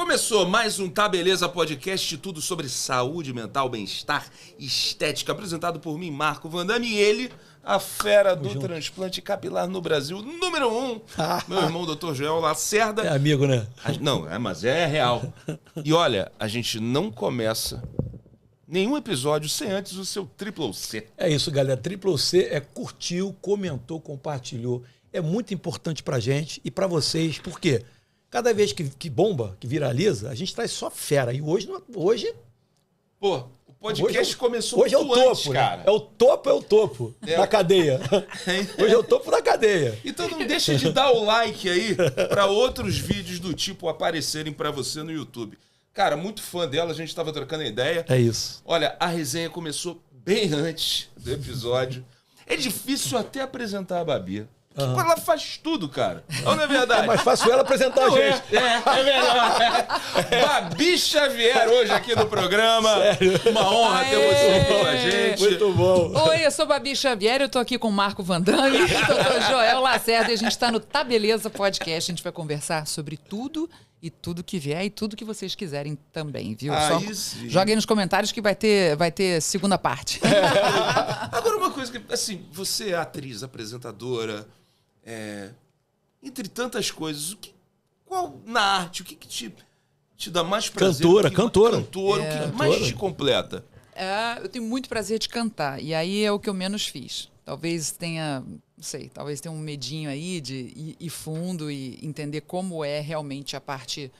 Começou mais um Tá Beleza Podcast, tudo sobre saúde mental, bem-estar e estética, apresentado por mim, Marco Vandami, e ele, a fera do transplante capilar no Brasil, número 1, meu irmão, Dr. Joel Lacerda. É amigo, né? Não, mas é real. E olha, a gente não começa nenhum episódio sem antes o seu Triple C. É isso, galera. Triple C é curtiu, comentou, compartilhou. É muito importante pra gente e pra vocês, por quê? Cada vez que bomba, que viraliza, a gente traz só fera. E hoje... Pô, o podcast começou hoje muito é o topo, antes, cara. Né? É o topo da cadeia. Hoje é o topo da cadeia. Então não deixa de dar o like aí pra outros vídeos do tipo aparecerem pra você no YouTube. Cara, muito fã dela, a gente tava trocando ideia. É isso. Olha, a resenha começou bem antes do episódio. É difícil até apresentar a Babi. Ela faz tudo, cara. Não é verdade? É mais fácil ela apresentar a gente. É melhor. Babi Xavier hoje aqui no programa. Sério? Uma honra ter você aqui com a gente. Muito bom. Oi, eu sou Babi Xavier, eu tô aqui com o Marco Vandami, Dr. Joel Lacerda, e a gente tá no Tá Beleza Podcast. A gente vai conversar sobre tudo e tudo que vier e tudo que vocês quiserem também, viu? Joguem nos comentários que vai ter segunda parte. Agora uma coisa que, assim, você é atriz, apresentadora, entre tantas coisas, qual na arte, o que te dá mais prazer? Cantora. O que mais te completa? Eu tenho muito prazer de cantar, e aí é o que eu menos fiz. Talvez tenha, não sei, talvez tenha um medinho aí de ir fundo e entender como é realmente a parte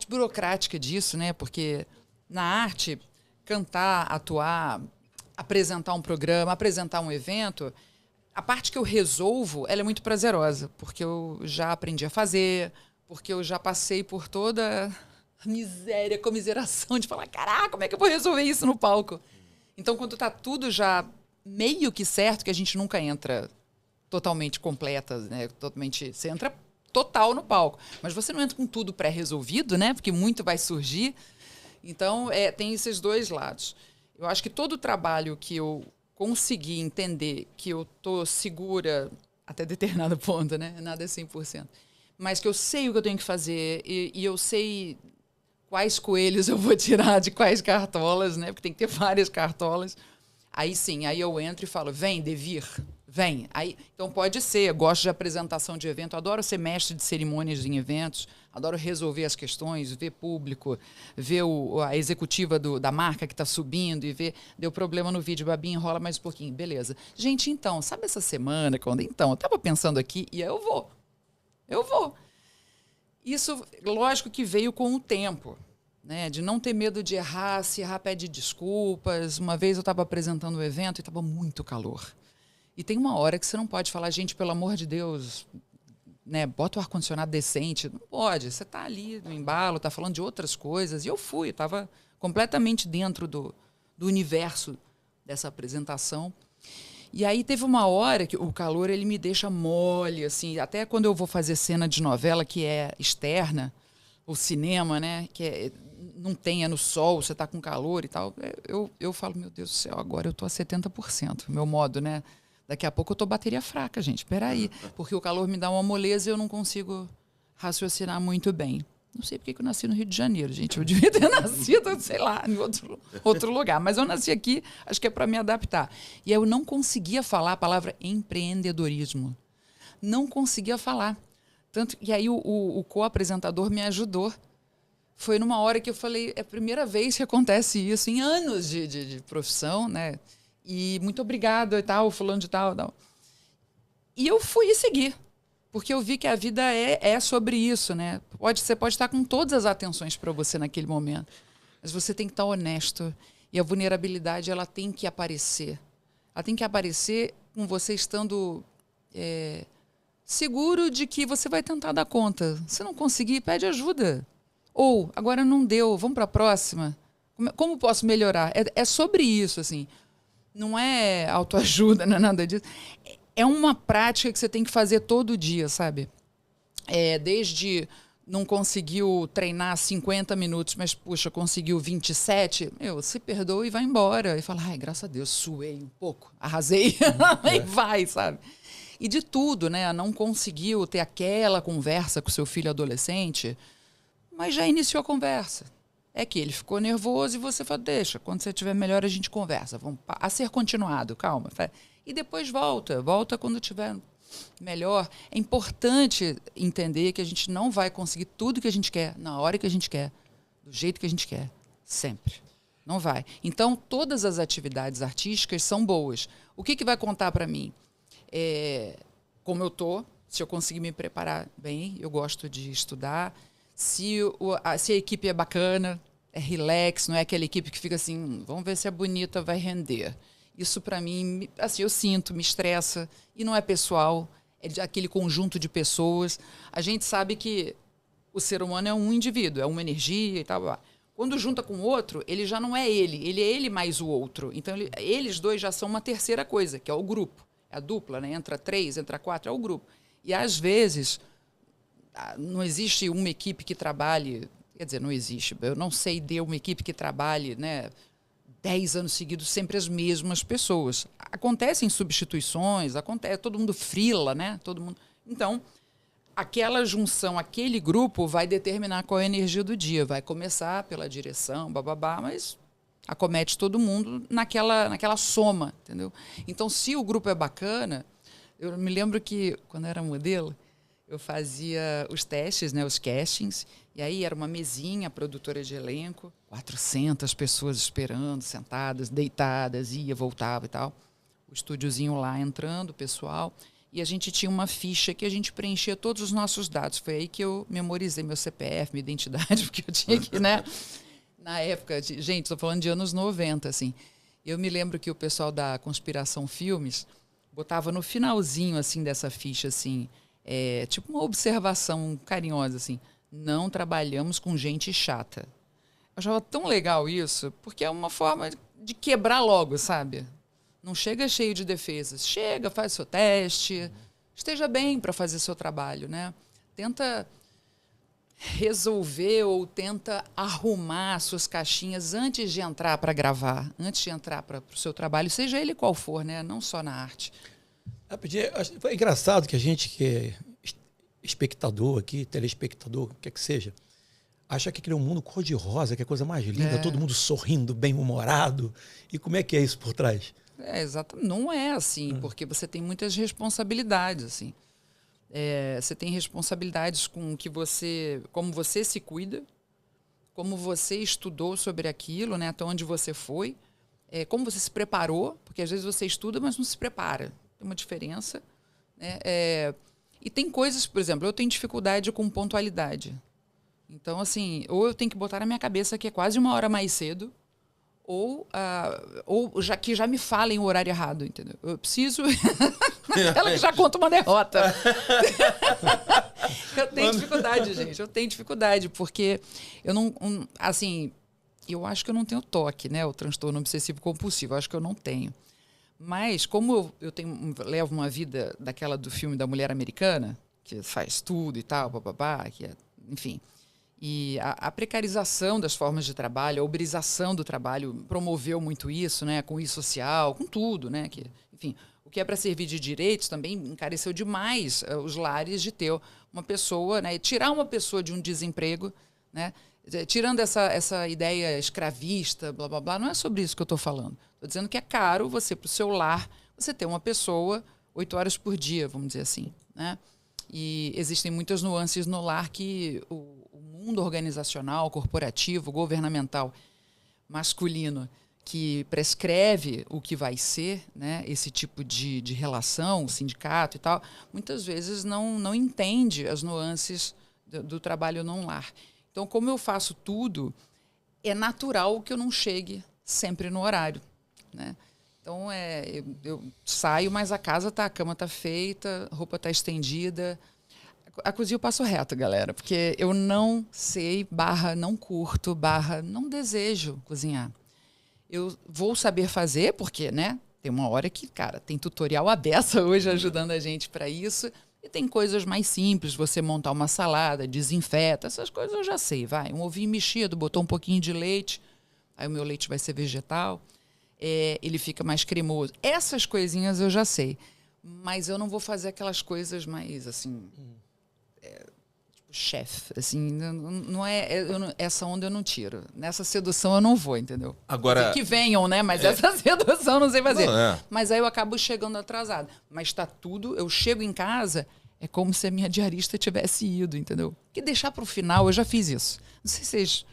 burocrática disso, né? Porque na arte, cantar, atuar, apresentar um programa, apresentar um evento, a parte que eu resolvo, ela é muito prazerosa, porque eu já aprendi a fazer, porque eu já passei por toda a miséria, comiseração de falar, caraca, como é que eu vou resolver isso no palco? Então, quando tá tudo já meio que certo, que a gente nunca entra totalmente completa, né? Você entra total no palco, mas você não entra com tudo pré-resolvido, né? Porque muito vai surgir. Então, tem esses dois lados. Eu acho que todo o trabalho que eu consegui entender que eu tô segura até determinado ponto, né? Nada é 100%. Mas que eu sei o que eu tenho que fazer e eu sei quais coelhos eu vou tirar de quais cartolas, né? Porque tem que ter várias cartolas. Aí sim, aí eu entro e falo, vem, Devir, vem. Aí, então pode ser, eu gosto de apresentação de evento, adoro ser mestre de cerimônias em eventos, adoro resolver as questões, ver público, ver a executiva da marca que está subindo e ver, deu problema no vídeo, Babi, enrola mais um pouquinho, beleza. Gente, então, sabe essa semana, eu estava pensando aqui e eu vou. Isso, lógico que veio com o tempo, né? De não ter medo de errar, se errar pede desculpas. Uma vez eu estava apresentando um evento e estava muito calor. E tem uma hora que você não pode falar, gente, pelo amor de Deus, né? Bota o ar-condicionado decente. Não pode, você está ali no embalo, está falando de outras coisas. E eu estava completamente dentro do universo dessa apresentação. E aí teve uma hora que o calor ele me deixa mole, assim, até quando eu vou fazer cena de novela que é externa, o cinema, né, não tem, é no sol, você está com calor e tal, eu falo, meu Deus do céu, agora eu estou a 70%, meu modo, né, daqui a pouco eu estou bateria fraca, gente, peraí, porque o calor me dá uma moleza e eu não consigo raciocinar muito bem. Não sei porque que eu nasci no Rio de Janeiro, gente. Eu devia ter nascido, sei lá, em outro lugar. Mas eu nasci aqui, acho que é para me adaptar. E eu não conseguia falar a palavra empreendedorismo. Não conseguia falar. E aí o co-apresentador me ajudou. Foi numa hora que eu falei, é a primeira vez que acontece isso em anos de profissão, né? E muito obrigada e tal, fulano de tal. E eu fui seguir. Porque eu vi que a vida é sobre isso, né? Você pode estar com todas as atenções para você naquele momento, mas você tem que estar honesto. E a vulnerabilidade, ela tem que aparecer. Ela tem que aparecer com você estando seguro de que você vai tentar dar conta. Se não conseguir, pede ajuda. Ou, agora não deu, vamos para a próxima. Como posso melhorar? É sobre isso, assim. Não é autoajuda, não é nada disso. É uma prática que você tem que fazer todo dia, sabe? Desde não conseguiu treinar 50 minutos, mas, puxa, conseguiu 27, se perdoa e vai embora. E fala, ai, graças a Deus, suei um pouco, arrasei. E vai, sabe? E de tudo, né? Não conseguiu ter aquela conversa com seu filho adolescente, mas já iniciou a conversa. É que ele ficou nervoso e você fala, deixa, quando você estiver melhor a gente conversa. Vamos a ser continuado, calma. E depois volta quando estiver melhor. É importante entender que a gente não vai conseguir tudo que a gente quer, na hora que a gente quer, do jeito que a gente quer, sempre. Não vai. Então, todas as atividades artísticas são boas. O que vai contar para mim? Como eu tô, se eu conseguir me preparar bem, eu gosto de estudar. Se a equipe é bacana, é relax, não é aquela equipe que fica assim, vamos ver se a bonita vai render. Isso, para mim, assim, eu sinto, me estressa. E não é pessoal, é aquele conjunto de pessoas. A gente sabe que o ser humano é um indivíduo, é uma energia e tal. Quando junta com o outro, ele já não é ele é ele mais o outro. Então, eles dois já são uma terceira coisa, que é o grupo. É a dupla, né? Entra 3, entra 4, é o grupo. E, às vezes, não existe uma equipe que trabalhe... Quer dizer, não existe. Eu não sei de uma equipe que trabalhe, né, 10 anos seguidos sempre as mesmas pessoas. Acontecem substituições, todo mundo frila, né? Todo mundo. Então, aquela junção, aquele grupo vai determinar qual é a energia do dia. Vai começar pela direção, bababá, mas acomete todo mundo naquela soma, entendeu? Então, se o grupo é bacana, eu me lembro que, quando eu era modelo, eu fazia os testes, né, os castings, e aí era uma mesinha, produtora de elenco, 400 pessoas esperando, sentadas, deitadas, ia, voltava e tal. O estúdiozinho lá entrando, o pessoal, e a gente tinha uma ficha que a gente preenchia todos os nossos dados. Foi aí que eu memorizei meu CPF, minha identidade, porque eu tinha que, né? Na época, gente, estou falando de anos 90, assim. Eu me lembro que o pessoal da Conspiração Filmes botava no finalzinho, assim, dessa ficha, assim, tipo uma observação carinhosa, assim, não trabalhamos com gente chata. Eu achava tão legal isso, porque é uma forma de quebrar logo, sabe? Não chega cheio de defesas. Chega, faz seu teste, esteja bem para fazer seu trabalho, né? Tenta resolver ou tenta arrumar suas caixinhas antes de entrar para gravar, antes de entrar para o seu trabalho, seja ele qual for, né? Não só na arte. Foi engraçado que a gente que é espectador aqui, telespectador, o que é que seja, acha que criou um mundo cor-de-rosa, que é a coisa mais linda, todo mundo sorrindo, bem-humorado. E como é que é isso por trás? Exato. Não é assim, porque você tem muitas responsabilidades, assim. Você tem responsabilidades com como você se cuida, como você estudou sobre aquilo, né, até onde você foi, como você se preparou, porque às vezes você estuda, mas não se prepara. Tem uma diferença, né? E tem coisas, por exemplo, eu tenho dificuldade com pontualidade. Então, assim, ou eu tenho que botar na minha cabeça que é quase 1 hora mais cedo, ou já me falem o horário errado, entendeu? Eu preciso... Ela que já conta uma derrota. Eu tenho dificuldade, gente. Eu tenho dificuldade, porque eu não... assim, eu acho que eu não tenho TOC, né? O transtorno obsessivo compulsivo. Eu acho que eu não tenho. Mas, como eu levo uma vida daquela do filme da mulher americana, que faz tudo e tal, bababá, enfim... E a precarização das formas de trabalho, a uberização do trabalho promoveu muito isso, né? Com o social, com tudo, né? Enfim, o que é para servir de direitos também encareceu demais os lares de ter uma pessoa, né? Tirar uma pessoa de um desemprego, né? Tirando essa ideia escravista, blá, blá, blá, não é sobre isso que eu estou falando. Estou dizendo que é caro você, para o seu lar, você ter uma pessoa 8 horas por dia, vamos dizer assim, né? E existem muitas nuances no lar que o mundo organizacional, corporativo, governamental, masculino, que prescreve o que vai ser, né, esse tipo de relação, sindicato e tal, muitas vezes não entende as nuances do trabalho não lar. Então, como eu faço tudo, é natural que eu não chegue sempre no horário, né? Então, eu saio, mas a cama está feita, a roupa está estendida. A cozinha eu passo reto, galera, porque eu não sei, não curto, não desejo cozinhar. Eu vou saber fazer, porque, né, tem uma hora que, cara, tem tutorial à beça hoje ajudando a gente para isso. E tem coisas mais simples, você montar uma salada, desinfeta, essas coisas eu já sei, vai. Um ovinho mexido, botou um pouquinho de leite, aí o meu leite vai ser vegetal. Ele fica mais cremoso. Essas coisinhas eu já sei. Mas eu não vou fazer aquelas coisas mais, assim... tipo, chefe, assim, não é... essa onda eu não tiro. Nessa sedução eu não vou, entendeu? Agora... Que venham, né? Mas essa sedução eu não sei fazer. Não, Mas aí eu acabo chegando atrasada. Mas tá tudo... Eu chego em casa, é como se a minha diarista tivesse ido, entendeu? Que deixar pro final, eu já fiz isso. Não sei se vocês...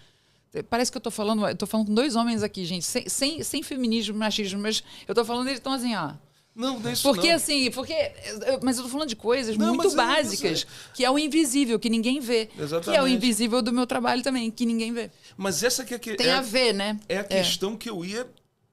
Parece que eu tô falando com dois homens aqui, gente, sem feminismo, machismo, mas eu tô falando, eles estão assim, ó. Não, não é isso porque não. assim, mas eu tô falando de coisas Não, muito mas básicas, que é o invisível, que ninguém vê. Exatamente. Que é o invisível do meu trabalho também, que ninguém vê. Mas essa que Tem a ver, né? É a questão que eu ia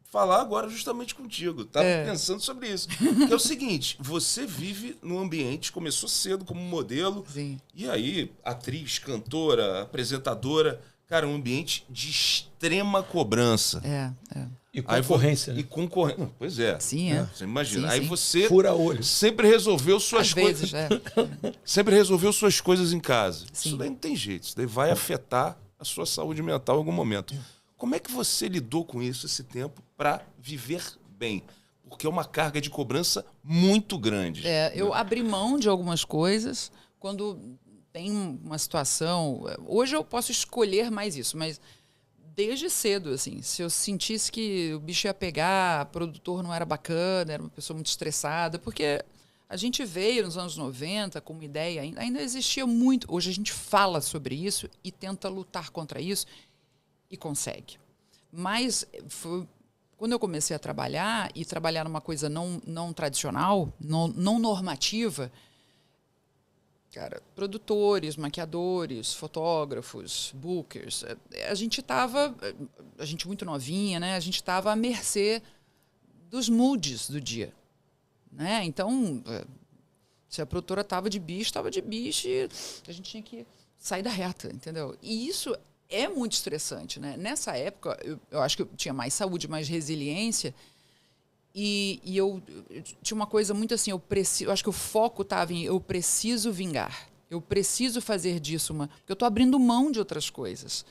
falar agora justamente contigo. Tava pensando sobre isso. Que é o seguinte, você vive num ambiente, começou cedo como modelo, Sim. e aí, atriz, cantora, apresentadora, cara, um ambiente de extrema cobrança. E concorrência, Aí, né? E concorrência. Pois é. Sim, é. Você imagina. Sim, aí sim. você Fura olho. sempre resolveu suas Às coisas. vezes, Sempre resolveu suas coisas em casa. Sim. Isso daí não tem jeito. Isso daí vai afetar a sua saúde mental em algum momento. Como é que você lidou com isso esse tempo para viver bem? Porque é uma carga de cobrança muito grande. Eu abri mão de algumas coisas quando tem uma situação... Hoje eu posso escolher mais isso, mas desde cedo, assim, se eu sentisse que o bicho ia pegar, o produtor não era bacana, era uma pessoa muito estressada, porque a gente veio nos anos 90 com uma ideia, ainda existia muito... Hoje a gente fala sobre isso e tenta lutar contra isso e consegue. Mas quando eu comecei a trabalhar, e trabalhar numa coisa não tradicional, não normativa, cara, produtores, maquiadores, fotógrafos, bookers, a gente muito novinha, né? A gente estava à mercê dos moods do dia, né? Então, se a produtora estava de bicho, e a gente tinha que sair da reta, entendeu? E isso é muito estressante, né? Nessa época, eu acho que eu tinha mais saúde, mais resiliência, e eu tinha uma coisa muito assim, eu acho que o foco estava em eu preciso vingar, eu preciso fazer disso porque eu estou abrindo mão de outras coisas.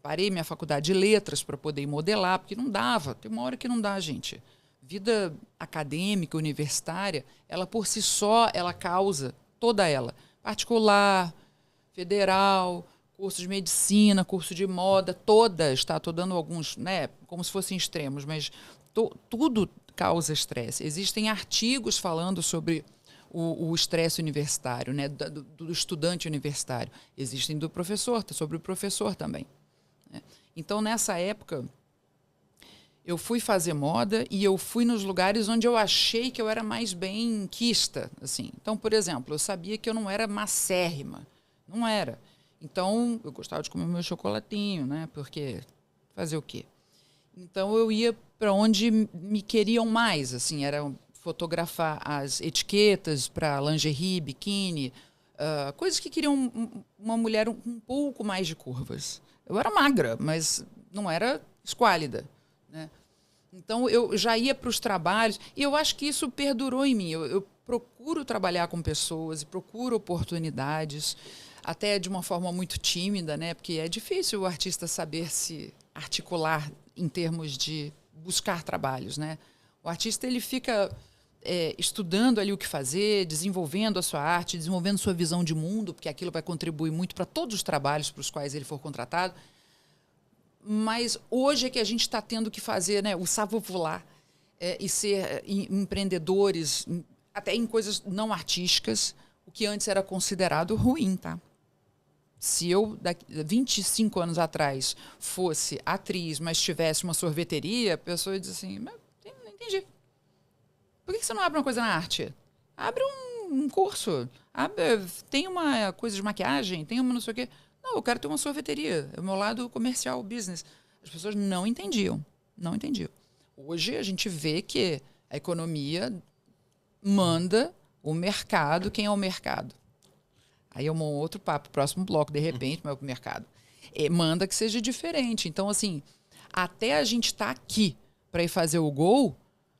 Parei minha faculdade de letras para poder modelar, porque não dava, tem uma hora que não dá, gente. Vida acadêmica, universitária, ela por si só, ela causa, toda ela, particular, federal, curso de medicina, curso de moda, todas, tá? Estou dando alguns, né, como se fossem extremos, mas tudo causa estresse. Existem artigos falando sobre o estresse universitário, né, do estudante universitário. Existem do professor, sobre o professor também, né? Então, nessa época, eu fui fazer moda e eu fui nos lugares onde eu achei que eu era mais benquista, assim. Então, por exemplo, eu sabia que eu não era macérrima, não era. Então, eu gostava de comer meu chocolatinho, né? Porque fazer o quê? Então, eu ia para onde me queriam mais, assim, era fotografar as etiquetas para lingerie, biquíni, coisas que queriam uma mulher um pouco mais de curvas. Eu era magra, mas não era esquálida, né? Então, eu já ia para os trabalhos e eu acho que isso perdurou em mim. Eu procuro trabalhar com pessoas e procuro oportunidades, até de uma forma muito tímida, né? Porque é difícil o artista saber se articular em termos de buscar trabalhos, né? O artista ele fica estudando ali o que fazer, desenvolvendo a sua arte, desenvolvendo sua visão de mundo, porque aquilo vai contribuir muito para todos os trabalhos para os quais ele for contratado. Mas hoje é que a gente está tendo que fazer, né, o savoir e ser empreendedores, até em coisas não artísticas, o que antes era considerado ruim, tá? Se eu, 25 anos atrás, fosse atriz, mas tivesse uma sorveteria, a pessoa ia dizer assim, mas não entendi. Por que você não abre uma coisa na arte? Abre um curso. Tem uma coisa de maquiagem, tem uma não sei o quê. Não, eu quero ter uma sorveteria. É o meu lado comercial, business. As pessoas não entendiam. Não entendiam. Hoje a gente vê que a economia manda o mercado. Quem é o mercado? Aí é um outro papo, próximo bloco, de repente, mas o mercado manda que seja diferente. Então, assim, até a gente estar aqui para ir fazer o gol,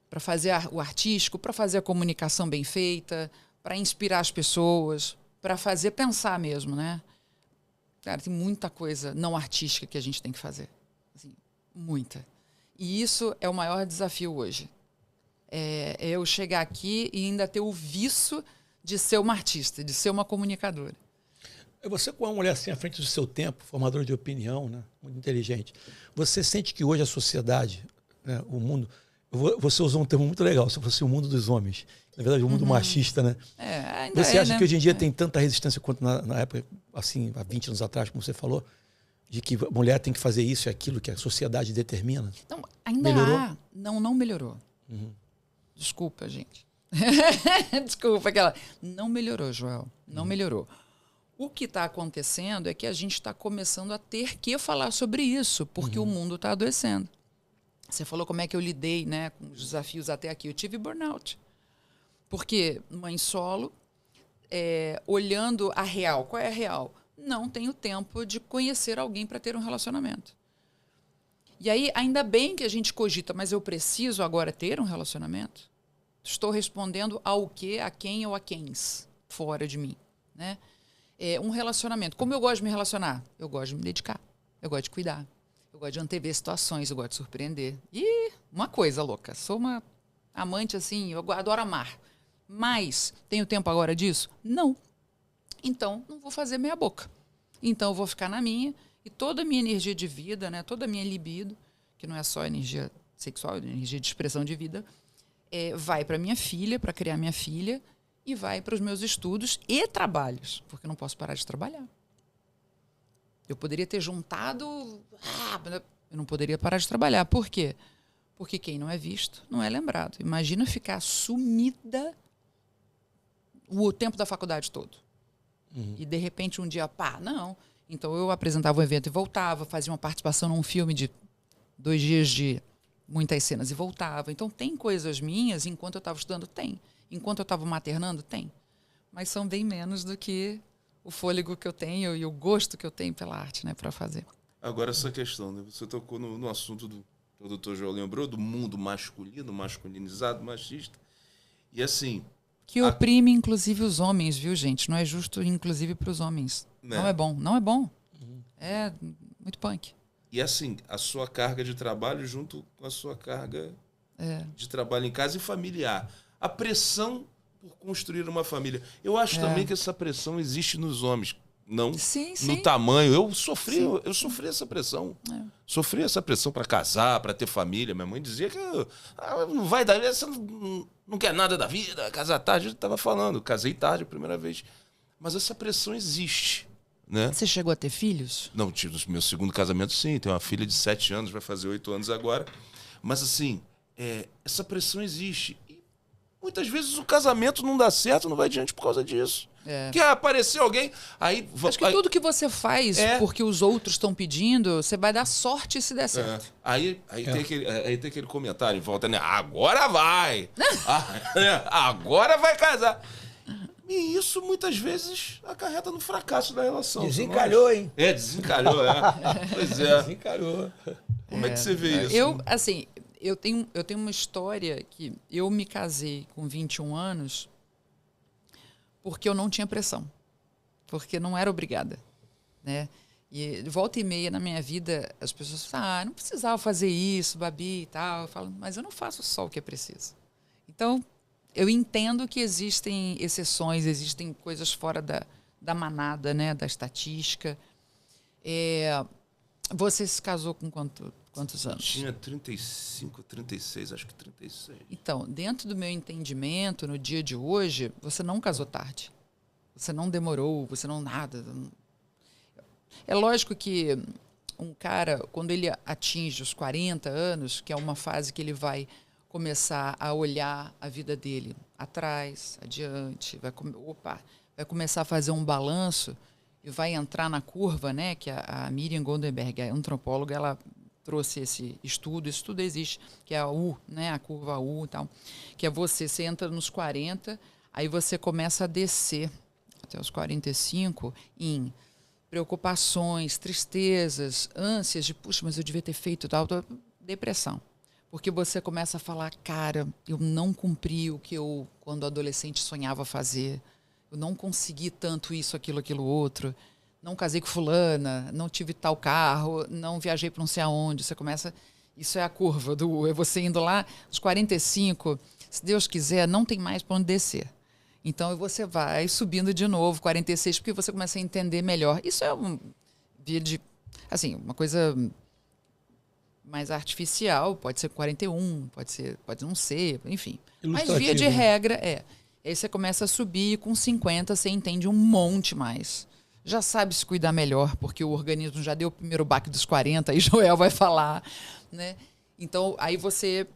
para fazer o artístico, para fazer a comunicação bem feita, para inspirar as pessoas, para fazer pensar mesmo, né? Cara, tem muita coisa não artística que a gente tem que fazer. Assim, muita. E isso é o maior desafio hoje. é eu chegar aqui e ainda ter o vício de ser uma artista, de ser uma comunicadora. Você, com uma mulher assim à frente do seu tempo, formadora de opinião, né, muito inteligente, você sente que hoje a sociedade, né, o mundo... Você usou um termo muito legal, se fosse o mundo dos homens. Na verdade, o mundo machista, né? Você acha que hoje em dia tem tanta resistência quanto na época, assim, há 20 anos atrás, como você falou, de que a mulher tem que fazer isso e aquilo que a sociedade determina? Não, ainda melhorou? Não melhorou. Desculpa, gente. Desculpa, não melhorou, Joel. Não melhorou. O que está acontecendo é que a gente está começando a ter que falar sobre isso, porque o mundo está adoecendo. Você falou como é que eu lidei, né, com os desafios até aqui. Eu tive burnout. Porque mãe solo, olhando a real. Qual é a real? Não tenho tempo de conhecer alguém para ter um relacionamento. E aí, ainda bem que a gente cogita, mas eu preciso agora ter um relacionamento? Estou respondendo ao quê, a quem ou a quens fora de mim, né? Um relacionamento. Como eu gosto de me relacionar? Eu gosto de me dedicar. Eu gosto de cuidar. Eu gosto de antever situações. Eu gosto de surpreender. E uma coisa louca. Sou uma amante, assim, eu adoro amar. Mas, tenho tempo agora disso? Não. Então, não vou fazer meia boca. Então, eu vou ficar na minha. E toda a minha energia de vida, né, toda a minha libido, que não é só energia sexual, é energia de expressão de vida, vai para minha filha, para criar minha filha, e vai para os meus estudos e trabalhos, porque eu não posso parar de trabalhar. Eu poderia ter juntado... eu não poderia parar de trabalhar. Por quê? Porque quem não é visto não é lembrado. Imagina ficar sumida o tempo da faculdade todo. E, de repente, um dia, não. Então, eu apresentava um evento e voltava, fazia uma participação num filme de 2 dias de muitas cenas e voltava. Então, tem coisas minhas, enquanto eu estava estudando, tem. Enquanto eu estava maternando, tem. Mas são bem menos do que o fôlego que eu tenho e o gosto que eu tenho pela arte, né, para fazer. Agora, essa questão, né? Você tocou no assunto o doutor João lembrou, do mundo masculino, masculinizado, machista. E assim... Que oprime, inclusive, os homens, viu, gente? Não é justo, inclusive, para os homens. Né? Não é bom. Não é bom. É muito punk. E assim, a sua carga de trabalho junto com a sua carga de trabalho em casa e familiar. A pressão por construir uma família. Eu acho também que essa pressão existe nos homens. Não sim. no tamanho. Eu sofri essa pressão. Sofri essa pressão para casar, para ter família. Minha mãe dizia que não vai dar, você não quer nada da vida, casar tarde. Eu estava falando, casei tarde a primeira vez. Mas essa pressão existe. Né? Você chegou a ter filhos? Não, tive no meu segundo casamento, sim. Tenho uma filha de 7 anos, vai fazer 8 anos agora. Mas assim, essa pressão existe. E muitas vezes o casamento não dá certo, não vai adiante por causa disso. Que aparecer alguém, aí... Acho que tudo que você faz porque os outros estão pedindo, você vai dar sorte se der certo. Aí tem aquele comentário em volta, né? Agora vai! Agora vai casar! E isso, muitas vezes, acarreta no fracasso da relação. Desencalhou, hein? Desencalhou, Pois é. Desencalhou. Como é que você vê isso? Eu tenho uma história que eu me casei com 21 anos porque eu não tinha pressão. Porque não era obrigada, né? E volta e meia na minha vida, as pessoas falam, não precisava fazer isso, Babi e tal. Eu falo, mas eu não faço só o que é preciso. Então, eu entendo que existem exceções, existem coisas fora da manada, né, da estatística. Você se casou com quantos anos? Tinha 35, 36, acho que 36. Então, dentro do meu entendimento, no dia de hoje, você não casou tarde. Você não demorou, você não nada. É lógico que um cara, quando ele atinge os 40 anos, que é uma fase que ele vai começar a olhar a vida dele atrás, adiante, vai começar a fazer um balanço e vai entrar na curva, né, que a Miriam Goldenberg, a antropóloga, ela trouxe esse estudo existe, que é a U, né, a curva U e tal, que é você entra nos 40, aí você começa a descer até os 45 em preocupações, tristezas, ânsias de, puxa, mas eu devia ter feito tal, depressão. Porque você começa a falar, cara, eu não cumpri o que eu, quando adolescente, sonhava fazer. Eu não consegui tanto isso, aquilo outro. Não casei com fulana, não tive tal carro, não viajei para não sei aonde. Você começa... Isso é a curva é você indo lá, aos 45, Se Deus quiser, não tem mais para onde descer. Então você vai subindo de novo, 46, porque você começa a entender melhor. Isso é uma coisa mais artificial, pode ser 41, pode não ser, enfim. Mas via de regra, Aí você começa a subir e com 50 você entende um monte mais. Já sabe se cuidar melhor, porque o organismo já deu o primeiro baque dos 40, aí Joel vai falar, né? Então, aí você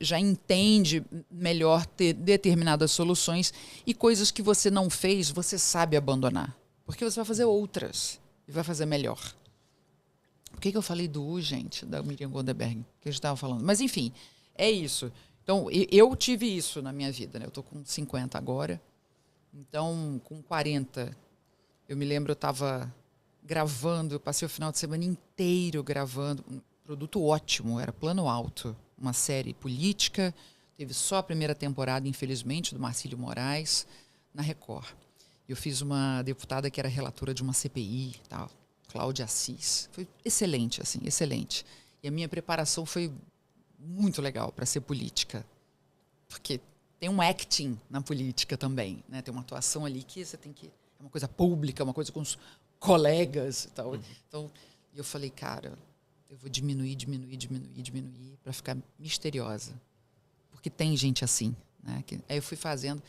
já entende melhor ter determinadas soluções e coisas que você não fez, você sabe abandonar. Porque você vai fazer outras e vai fazer melhor. Por que eu falei do gente, da Miriam Goldberg, que a gente estava falando? Mas, enfim, é isso. Então, eu tive isso na minha vida, né? Eu estou com 50 agora. Então, com 40, eu me lembro, eu estava gravando, eu passei o final de semana inteiro gravando. Um produto ótimo, era Plano Alto, uma série política. Teve só a primeira temporada, infelizmente, do Marcílio Moraes, na Record. Eu fiz uma deputada que era relatora de uma CPI, tal, Cláudia Assis. Foi excelente, assim, excelente. E a minha preparação foi muito legal para ser política. Porque tem um acting na política também, né? Tem uma atuação ali que você tem que... É uma coisa pública, uma coisa com os colegas e tal. Então, eu falei, cara, eu vou diminuir para ficar misteriosa. Porque tem gente assim, né? Aí eu fui fazendo...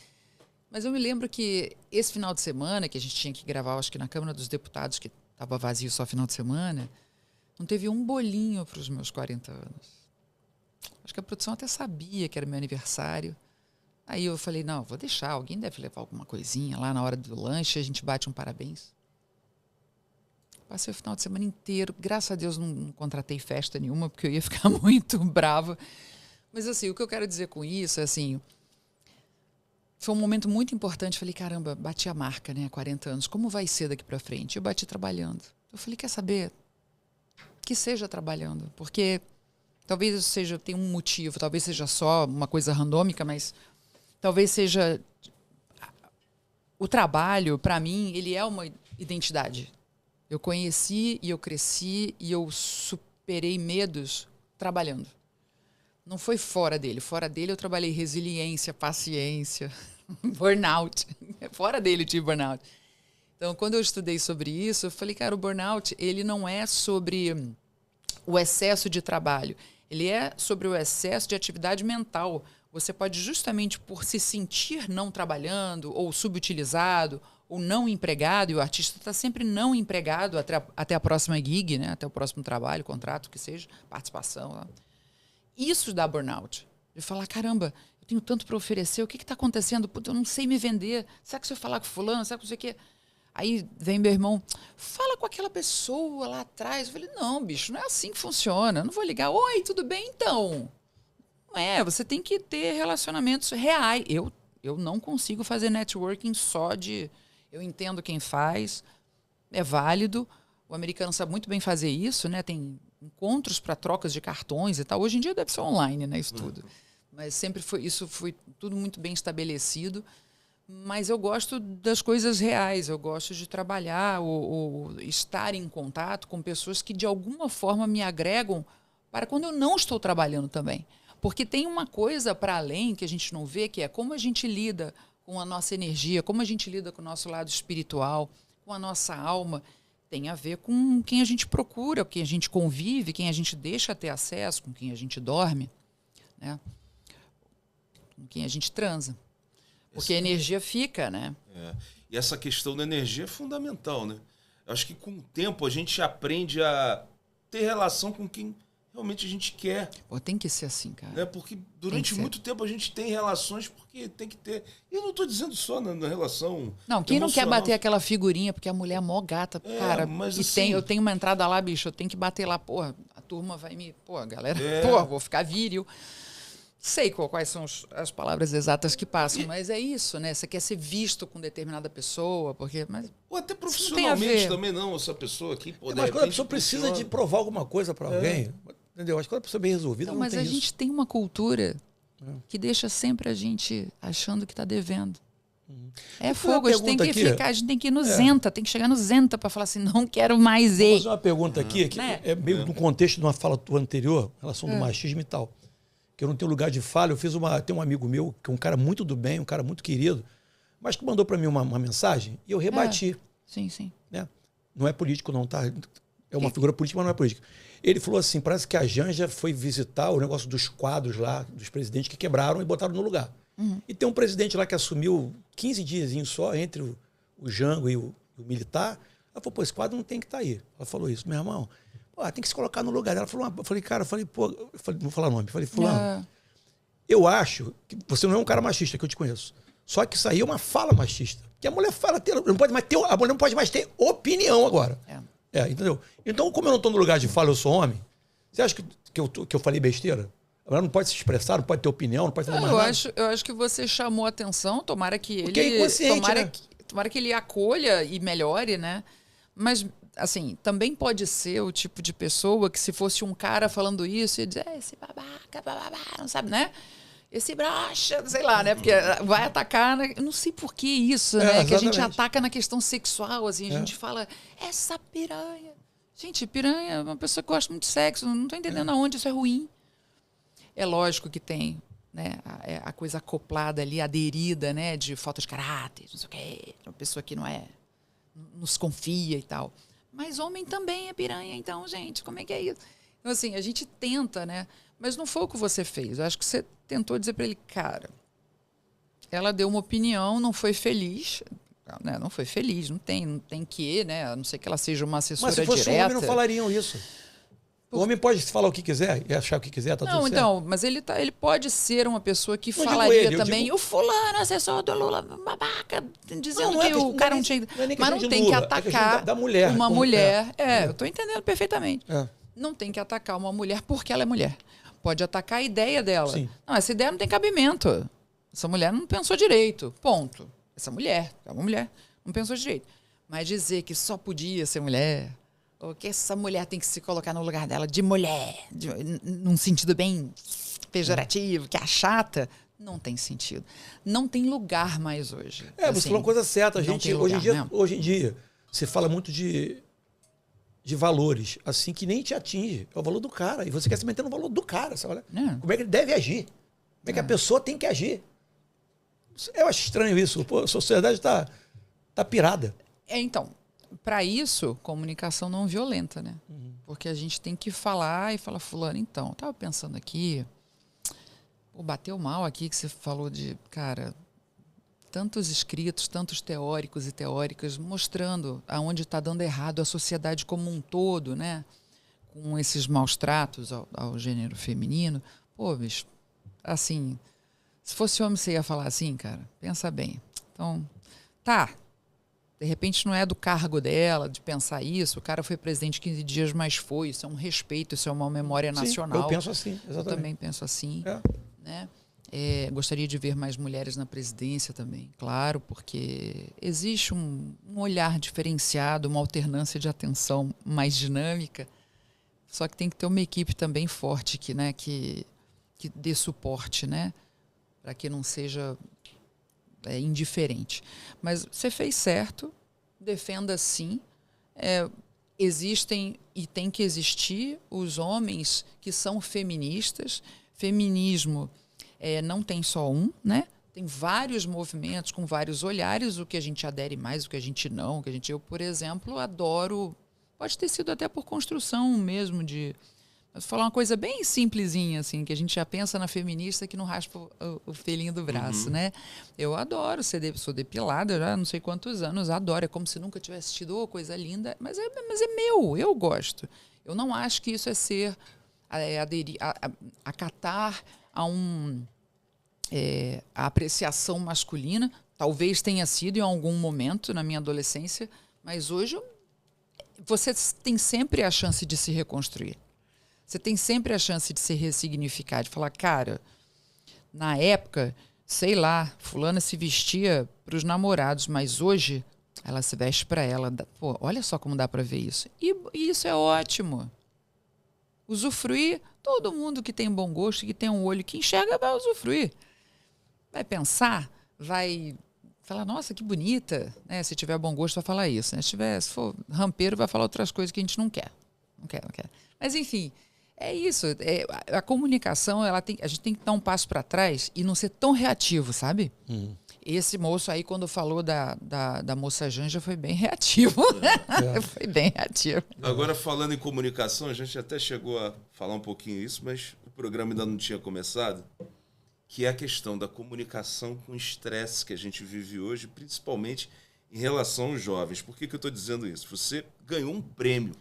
Mas eu me lembro que esse final de semana, que a gente tinha que gravar, acho que na Câmara dos Deputados, que estava vazio só final de semana, não teve um bolinho para os meus 40 anos. Acho que a produção até sabia que era meu aniversário. Aí eu falei, não, vou deixar, alguém deve levar alguma coisinha lá na hora do lanche, a gente bate um parabéns. Passei o final de semana inteiro, graças a Deus não contratei festa nenhuma, porque eu ia ficar muito brava. Mas assim, o que eu quero dizer com isso é assim... Foi um momento muito importante. Falei, caramba, bati a marca, né? 40 anos. Como vai ser daqui para frente? Eu bati trabalhando. Eu falei, quer saber? Que seja trabalhando. Porque talvez tenha um motivo, talvez seja só uma coisa randômica, mas talvez seja... O trabalho, para mim, ele é uma identidade. Eu conheci e eu cresci e eu superei medos trabalhando. Não foi fora dele. Fora dele eu trabalhei resiliência, paciência, burnout. Fora dele eu tive burnout. Então, quando eu estudei sobre isso, eu falei, cara, o burnout, ele não é sobre o excesso de trabalho. Ele é sobre o excesso de atividade mental. Você pode, justamente por se sentir não trabalhando, ou subutilizado, ou não empregado, e o artista está sempre não empregado até a próxima gig, né? Até o próximo trabalho, contrato, que seja, participação, lá. Isso dá burnout. De falar, caramba, eu tenho tanto para oferecer, o que está acontecendo? Puta, eu não sei me vender. Será que se eu falar com fulano, será que não sei o quê? Aí vem meu irmão, fala com aquela pessoa lá atrás. Eu falei, não, bicho, não é assim que funciona. Eu não vou ligar, oi, tudo bem então? Não é, você tem que ter relacionamentos reais. Eu não consigo fazer networking só de... Eu entendo quem faz, é válido. O americano sabe muito bem fazer isso, né? Tem encontros para trocas de cartões e tal. Hoje em dia deve ser online, né, isso tudo. Mas sempre foi tudo muito bem estabelecido. Mas eu gosto das coisas reais, eu gosto de trabalhar ou estar em contato com pessoas que de alguma forma me agregam para quando eu não estou trabalhando também. Porque tem uma coisa para além que a gente não vê, que é como a gente lida com a nossa energia, como a gente lida com o nosso lado espiritual, com a nossa alma. Tem a ver com quem a gente procura, com quem a gente convive, quem a gente deixa ter acesso, com quem a gente dorme, né? Com quem a gente transa. Porque a energia fica, né? E essa questão da energia é fundamental, né? Eu acho que com o tempo a gente aprende a ter relação com quem realmente a gente quer. Pô, tem que ser assim, cara. Né? Porque durante muito tempo a gente tem relações porque tem que ter... E eu não estou dizendo só na relação não, quem emocional. Não quer bater aquela figurinha porque a mulher é mó gata, cara. Mas e assim, eu tenho uma entrada lá, bicho, eu tenho que bater lá, porra, a turma vai me... Pô, galera, vou ficar viril. Sei quais são as palavras exatas que passam, mas é isso, né? Você quer ser visto com determinada pessoa, porque... Ou até profissionalmente também não, essa pessoa aqui... Pô, mas quando a pessoa precisa de provar alguma coisa para alguém... Entendeu? Acho que quando a pessoa é bem resolvida, não mas tem a isso. gente tem uma cultura que deixa sempre a gente achando que está devendo. É fogo, a gente tem que ficar, a gente tem que ir no Zenta, tem que chegar no Zenta para falar assim, não quero mais Vou fazer uma pergunta aqui, que é meio no contexto de uma fala tua anterior, em relação do machismo e tal. que eu não tenho lugar de fala. Tem um amigo meu, que é um cara muito do bem, um cara muito querido, mas que mandou para mim uma mensagem e eu rebati. Sim, sim. Né? Não é político não, tá? É uma figura política, mas não é política. Ele falou assim, parece que a Janja foi visitar o negócio dos quadros lá, dos presidentes que quebraram e botaram no lugar. E tem um presidente lá que assumiu 15 dias só entre o Jango e o militar. Ela falou, pô, esse quadro não tem que estar aí. Ela falou isso, meu irmão, pô, tem que se colocar no lugar dela. Eu falei, cara, pô, não vou falar nome. Eu falei, fulano, eu acho que você não é um cara machista, que eu te conheço. Só que isso aí é uma fala machista. Que a mulher fala, a mulher não pode mais ter opinião agora. Entendeu? Então, como eu não estou no lugar de fala, eu sou homem, você acha que eu falei besteira? A mulher não pode se expressar, não pode ter opinião, não pode fazer mais nada. Eu acho que você chamou a atenção, tomara que ele... Porque é inconsciente, né? Tomara que ele acolha e melhore, né? Mas, assim, também pode ser o tipo de pessoa que se fosse um cara falando isso, ia dizer, esse babaca, não sabe, né? Esse broxa, sei lá, né? Porque vai atacar... Eu não sei por que isso, né? Que a gente ataca na questão sexual, assim. A gente fala, essa piranha. Gente, piranha é uma pessoa que gosta muito de sexo. Não estou entendendo aonde isso é ruim. É lógico que tem, né? A coisa acoplada ali, aderida, né? De falta de caráter, não sei o quê. Uma pessoa que não se confia e tal. Mas homem também é piranha, então, gente, como é que é isso? Então, assim, a gente tenta, né? Mas não foi o que você fez. Eu acho que você tentou dizer para ele, cara, ela deu uma opinião, não foi feliz. Né? Não foi feliz, não tem que, né? A não ser que ela seja uma assessora direta. Mas se fosse um homem, não falariam isso. O homem pode falar o que quiser e achar o que quiser, tá tudo certo. Não, então, mas ele pode ser uma pessoa que falaria também, o fulano, assessor do Lula, babaca, dizendo que o cara não tinha... Mas não tem que atacar uma mulher. Eu tô entendendo perfeitamente. Não tem que atacar uma mulher porque ela é mulher. Pode atacar a ideia dela. Sim. Não, essa ideia não tem cabimento. Essa mulher não pensou direito. Ponto. Essa mulher, é uma mulher, não pensou direito. Mas dizer que só podia ser mulher... ou que essa mulher tem que se colocar no lugar dela de mulher, num sentido bem pejorativo, que é chata, não tem sentido. Não tem lugar mais hoje. Você falou uma coisa certa. A gente, hoje em dia, você fala muito de valores, assim, que nem te atinge. É o valor do cara. E você quer se meter no valor do cara. Você olha, como é que ele deve agir? Como é que a pessoa tem que agir? Eu acho estranho isso. Pô, a sociedade está pirada. Então... Para isso, comunicação não violenta, né? Porque a gente tem que falar e falar, fulano, então, eu estava pensando aqui, bateu mal aqui que você falou de, cara, tantos escritos, tantos teóricos e teóricas mostrando aonde está dando errado a sociedade como um todo, né? Com esses maus tratos ao gênero feminino. Pô, bicho, assim, se fosse homem você ia falar assim, cara? Pensa bem. Então, de repente não é do cargo dela de pensar isso. O cara foi presidente 15 dias, mas foi. Isso é um respeito, isso é uma memória nacional. Eu penso assim, exatamente. Eu também penso assim. Né? Gostaria de ver mais mulheres na presidência também, claro, porque existe um olhar diferenciado, uma alternância de atenção mais dinâmica. Só que tem que ter uma equipe também forte que dê suporte, né? Para que não seja... indiferente. Mas você fez certo, defenda sim. Existem e tem que existir os homens que são feministas. Feminismo não tem só um, né? Tem vários movimentos com vários olhares, o que a gente adere mais, o que a gente não. Eu, por exemplo, adoro... Pode ter sido até por construção mesmo de... Mas vou falar uma coisa bem simplesinha, assim, que a gente já pensa na feminista que não raspa o pelinho do braço, né? Eu adoro sou depilada já há não sei quantos anos, adoro. É como se nunca tivesse tido coisa linda, mas é meu, eu gosto. Eu não acho que isso é ser, acatar a a apreciação masculina. Talvez tenha sido em algum momento na minha adolescência, mas hoje você tem sempre a chance de se reconstruir. Você tem sempre a chance de se ressignificar, de falar, cara, na época, sei lá, fulana se vestia para os namorados, mas hoje ela se veste para ela. Pô, olha só como dá para ver isso. E isso é ótimo. Usufruir, todo mundo que tem bom gosto, que tem um olho que enxerga, vai usufruir. Vai pensar, vai falar, nossa, que bonita. Né? Se tiver bom gosto, vai falar isso. Né? Se for rampeiro, vai falar outras coisas que a gente não quer. Não quer. Mas, enfim... É isso. A comunicação, a gente tem que dar um passo para trás e não ser tão reativo, sabe? Esse moço aí, quando falou da moça Janja, foi bem reativo. Foi bem reativo. Agora, falando em comunicação, a gente até chegou a falar um pouquinho isso, mas o programa ainda não tinha começado, que é a questão da comunicação com o estresse que a gente vive hoje, principalmente em relação aos jovens. Por que eu estou dizendo isso? Você ganhou um prêmio,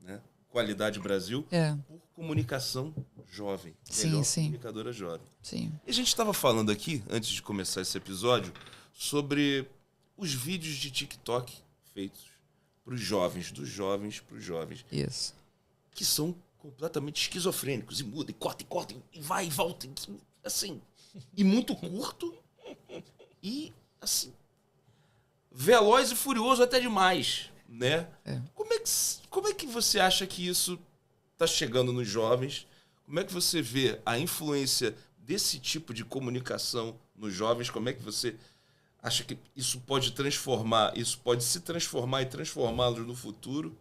né? Qualidade Brasil, por comunicação jovem. Melhor comunicadora jovem. Sim. E a gente estava falando aqui, antes de começar esse episódio, sobre os vídeos de TikTok feitos para os jovens, dos jovens para os jovens. Isso. Que são completamente esquizofrênicos, e muda, e corta, e vai, e volta, assim, e muito curto, e assim, veloz e furioso até demais, né? Como é que você acha que isso está chegando nos jovens? Como é que você vê a influência desse tipo de comunicação nos jovens? Como é que você acha que isso pode se transformar e transformá-los no futuro?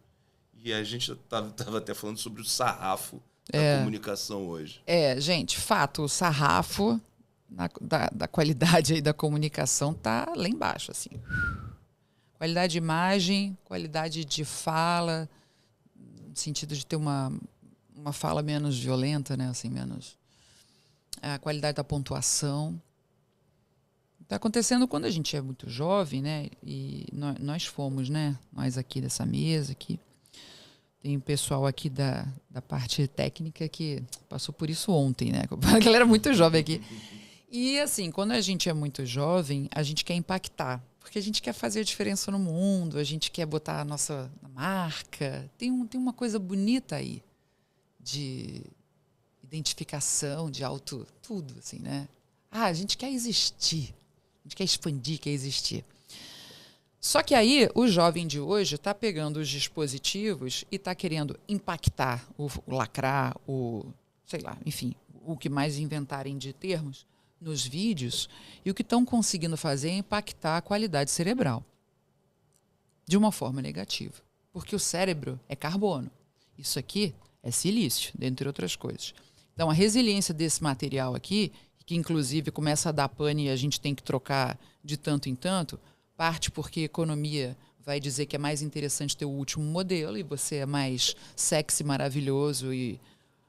E a gente estava até falando sobre o sarrafo da comunicação hoje. Gente, fato, o sarrafo da qualidade aí da comunicação tá lá embaixo, assim. Qualidade de imagem, qualidade de fala, no sentido de ter uma fala menos violenta, né? Assim, menos... A qualidade da pontuação. Está acontecendo quando a gente é muito jovem, né? E nós fomos, né? Nós aqui dessa mesa, aqui. Tem pessoal aqui da parte técnica que passou por isso ontem, né? A galera muito jovem aqui. E, assim, quando a gente é muito jovem, a gente quer impactar. Porque a gente quer fazer a diferença no mundo, a gente quer botar a nossa marca. Tem uma coisa bonita aí de identificação, de tudo, assim, né? A gente quer existir, a gente quer expandir, quer existir. Só que aí o jovem de hoje está pegando os dispositivos e está querendo impactar, lacrar, sei lá, enfim, o que mais inventarem de termos nos vídeos, e o que estão conseguindo fazer é impactar a qualidade cerebral de uma forma negativa. Porque o cérebro é carbono. Isso aqui é silício, dentre outras coisas. Então, a resiliência desse material aqui, que inclusive começa a dar pane e a gente tem que trocar de tanto em tanto, parte porque a economia vai dizer que é mais interessante ter o último modelo e você é mais sexy, maravilhoso e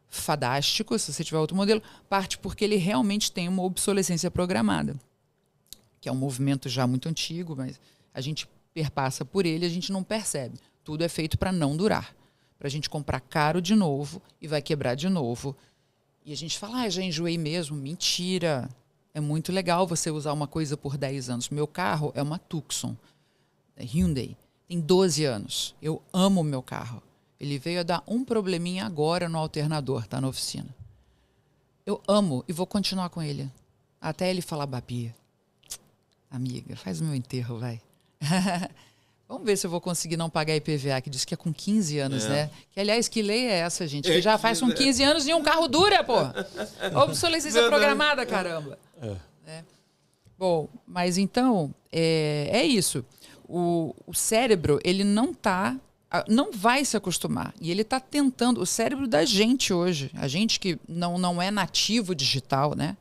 fadástico se você tiver outro modelo, parte porque ele realmente tem uma obsolescência programada, que é um movimento já muito antigo, mas a gente perpassa por ele e a gente não percebe. Tudo é feito para não durar, para a gente comprar caro de novo e vai quebrar de novo. E a gente fala, já enjoei mesmo. Mentira! É muito legal você usar uma coisa por 10 anos. Meu carro é uma Tucson, Hyundai, tem 12 anos. Eu amo o meu carro. Ele veio a dar um probleminha agora no alternador, tá na oficina. Eu amo e vou continuar com ele. Até ele falar, Babi, amiga, faz o meu enterro, vai. Vamos ver se eu vou conseguir não pagar IPVA, que diz que é com 15 anos, né? Que, aliás, que lei é essa, gente? Que já faz com 15 anos e um carro dura, pô. Obsolescência programada, caramba. Bom, mas então, é isso. O cérebro, ele não vai se acostumar. E ele está tentando... O cérebro da gente hoje, a gente que não é nativo digital, né?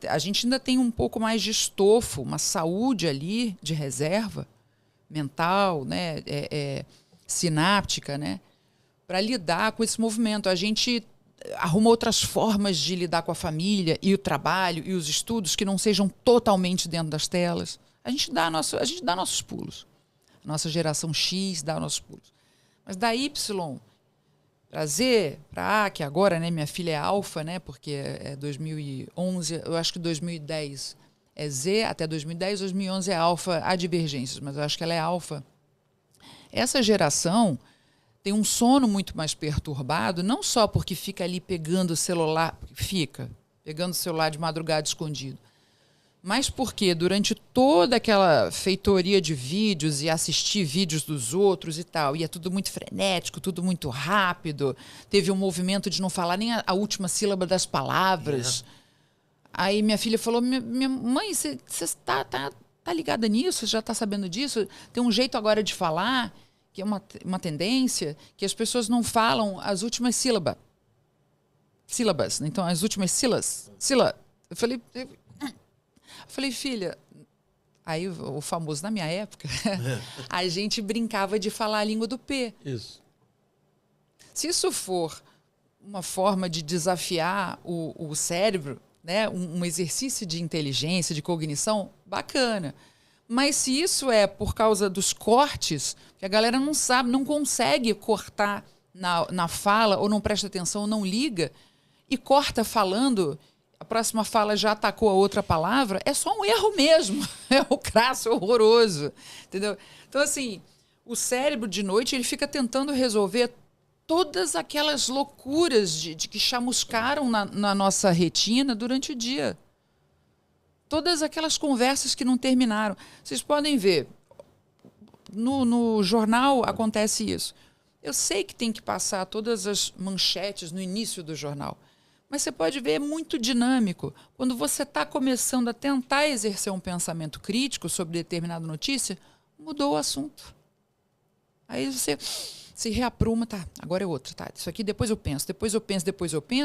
A gente ainda tem um pouco mais de estofo, uma saúde ali de reserva mental, né? Sináptica, né? Para lidar com esse movimento. A gente arruma outras formas de lidar com a família e o trabalho e os estudos que não sejam totalmente dentro das telas. A gente dá nossos pulos. Nossa geração X dá nossos pulos. Mas da Y para Z, para A, que agora, né, minha filha é alfa, né, porque é 2011, eu acho que 2010 é Z, até 2010, 2011 é alfa, há divergências, mas eu acho que ela é alfa. Essa geração tem um sono muito mais perturbado, não só porque fica ali pegando o celular de madrugada escondido, mas porque durante toda aquela feitoria de vídeos e assistir vídeos dos outros e tal, e é tudo muito frenético, tudo muito rápido, teve um movimento de não falar nem a última sílaba das palavras. Aí minha filha falou, minha mãe, você tá ligada nisso? Você já está sabendo disso? Tem um jeito agora de falar, que é uma tendência, que as pessoas não falam as últimas sílabas. sílabas, então as últimas sílabas. Eu falei, filha, aí o famoso na minha época, a gente brincava de falar a língua do P. Isso. Se isso for uma forma de desafiar o cérebro, né, um exercício de inteligência, de cognição, bacana. Mas se isso é por causa dos cortes, que a galera não sabe, não consegue cortar na fala, ou não presta atenção, ou não liga, e corta falando, a próxima fala já atacou a outra palavra, é só um erro mesmo. É o crasso, é horroroso. Entendeu? Então, assim, o cérebro de noite ele fica tentando resolver todas aquelas loucuras de que chamuscaram na nossa retina durante o dia. Todas aquelas conversas que não terminaram. Vocês podem ver, no jornal acontece isso. Eu sei que tem que passar todas as manchetes no início do jornal, mas você pode ver, é muito dinâmico. Quando você está começando a tentar exercer um pensamento crítico sobre determinada notícia, mudou o assunto. Aí você se reapruma, tá, agora é outro, tá, isso aqui depois eu penso,